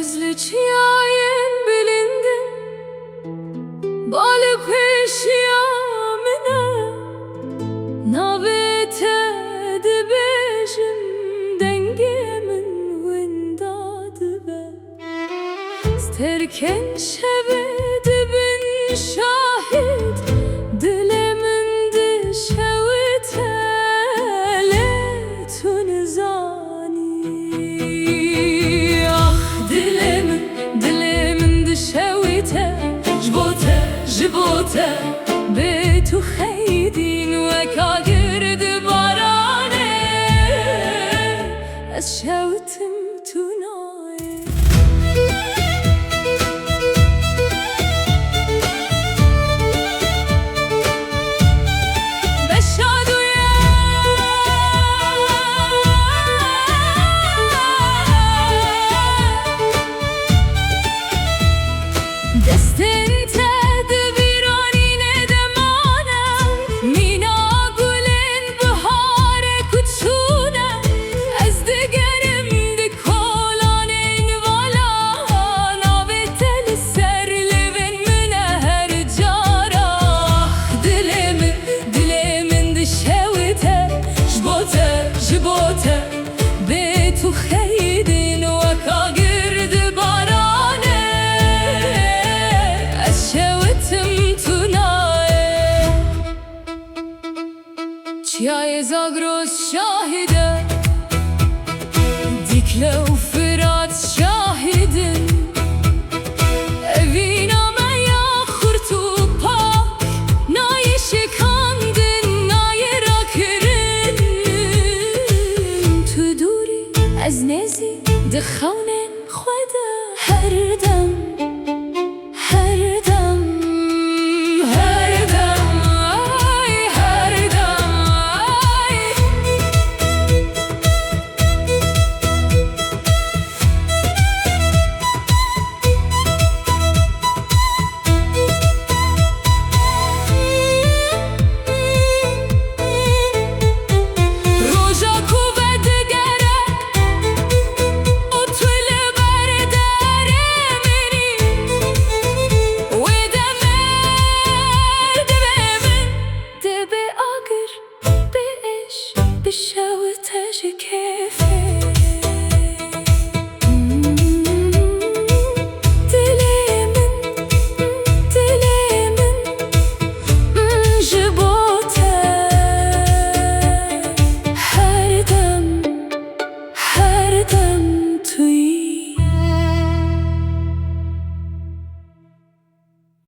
özlüçyayın bilindin Balı peşyamine Navete dibejim dengemin windadı be Sterken şeve dibin şahit Dilimin dişevite letun zani Ah dilimin dişevite Jbote بتو خیدین و کاگرد بارانه از شوتم تو نای بشادویه دستن بتو خیدین و کاگرد بارانه از شوتم تو نای چیای زاگروز شاهده دیکله و فراد شاهدن اوینا میا خورتو پاک نای شکاندن نای را کرن تو دوری از نزی دخونن خوده هر دم هر دم هر دم آی هر دم آی روژا کوبه دگره اطول برداره منی و دمرد به من دبه آگر بهش بشوتش کیف